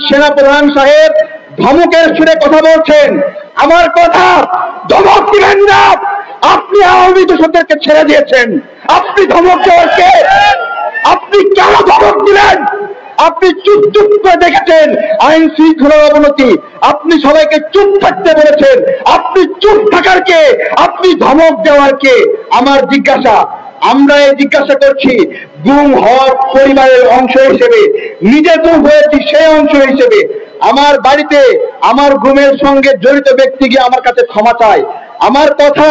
সেনাপ্রধান সাহেব ধমকের সুরে কথা বলছেন। আমার কথা ধমক দিবেন না। আপনি আওয়ামী দোষরদেরকে ছেড়ে দিয়েছেন, আপনি ধমক দেওয়ারকে আপনি কেন ধমক দিলেন? আপনি চুপ চুপ করে দেখেছেন আইন শৃঙ্খলার অবনতি, আপনি সবাইকে চুপ থাকতে বলেছেন। আপনি চুপ থাকার কে? আপনি ধমক দেওয়ার কে? আমার জিজ্ঞাসা, আমরা এই জিজ্ঞাসা করছি গুম হওয়ার পরিবারের অংশ হিসেবে, নিজে গুম হয়েছি সেই অংশ হিসেবে। আমার বাড়িতে আমার গুমের সঙ্গে জড়িত ব্যক্তি গিয়ে আমার কাছে ক্ষমা চায়। আমার কথা,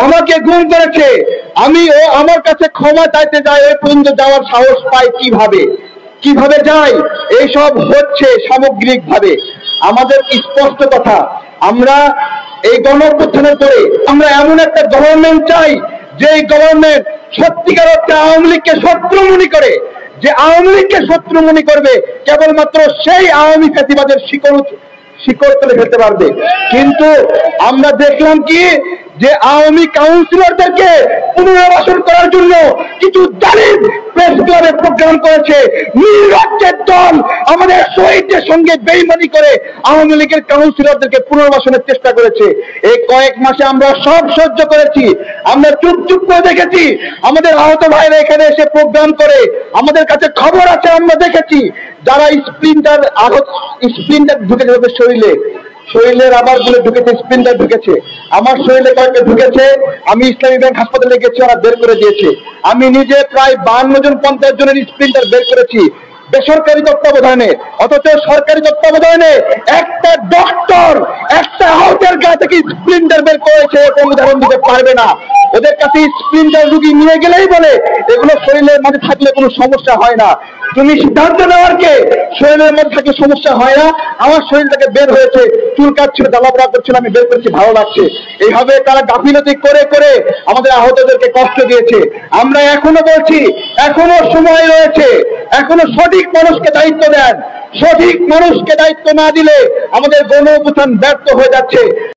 আমাকে গুম করেছে, আমি ও আমার কাছে ক্ষমা চাইতে যাই, ওই পর্যন্ত যাওয়ার সাহস পায় কিভাবে যায়? এইসব হচ্ছে সামগ্রিক ভাবে। আমাদের স্পষ্ট কথা, আমরা এই গণঅভ্যুত্থানের পরে আমরা এমন একটা গভর্নমেন্ট চাই যে গভর্নমেন্ট সত্যিকার অর্থে আওয়ামী লীগকে শত্রু মনে করে, যে আওয়ামী লীগকে শত্রু মনে করবে কেবলমাত্র সেই আওয়ামী ফ্যাসিবাদের শিকড় তুলে ফেলতে পারবে। কিন্তু আমরা দেখলাম কি, যে আওয়ামী কাউন্সিলরদেরকে পুনর্বাসন করার জন্য কিছু জালিম প্রেস ক্লাবে প্রোগ্রাম করেছে। নির্লজ্জের দল আমাদের শহীদদের সঙ্গে বেইমানি করে আওয়ামী লীগের কাউন্সিলরদেরকে পুনর্বাসনের চেষ্টা করেছে। এই কয়েক মাসে আমরা সব সহ্য করেছি, আমরা চুপ চুপ করে দেখেছি। আমাদের আহত ভাইরা এখানে এসে প্রোগ্রাম করে, আমাদের কাছে খবর আছে, আমরা দেখেছি যারা স্প্লিন্টার ঢুকেছে ওদের শরীরের আবার বলে ঢুকেছে, স্প্লিন্টার ঢুকেছে। আমার শরীরে কয়েকটা ঢুকেছে, আমি ইসলামী ব্যাংক হাসপাতালে গেছি, ওরা বের করে দিয়েছে। আমি নিজে প্রায় 52 জন 50 জনের স্প্লিন্টার বের করেছি বেসরকারি তত্ত্বাবধানে, অথচ সরকারি তত্ত্বাবধানে একটা ডক্টর একটা আহতের গা থেকে স্প্লিন্টার বের করেছে এরকম উদাহরণ দিতে পারবে না। ওদের কাছে স্প্লিন্টার রুগী নিয়ে গেলেই বলে এগুলো শরীরের মধ্যে থাকলে কোনো সমস্যা হয় না। তুমি সিদ্ধান্ত নেওয়ার কে? শরীরের মধ্যে থাকলে সমস্যা হয় না। আমার শরীর থেকে বের হয়েছে, চুল কাটছিল, জ্বালাপোড়া করছিল, আমি বের করেছি, ভালো লাগছে। এইভাবে তারা গাফিলতি করে করে আমাদের আহতদেরকে কষ্ট দিয়েছে। আমরা এখনো বলছি, এখনো সময় রয়েছে, এখনো সঠিক মানুষকে দায়িত্ব দেন। সঠিক মানুষকে দায়িত্ব না দিলে আমাদের গণ অভ্যুত্থান ব্যর্থ হয়ে যাচ্ছে।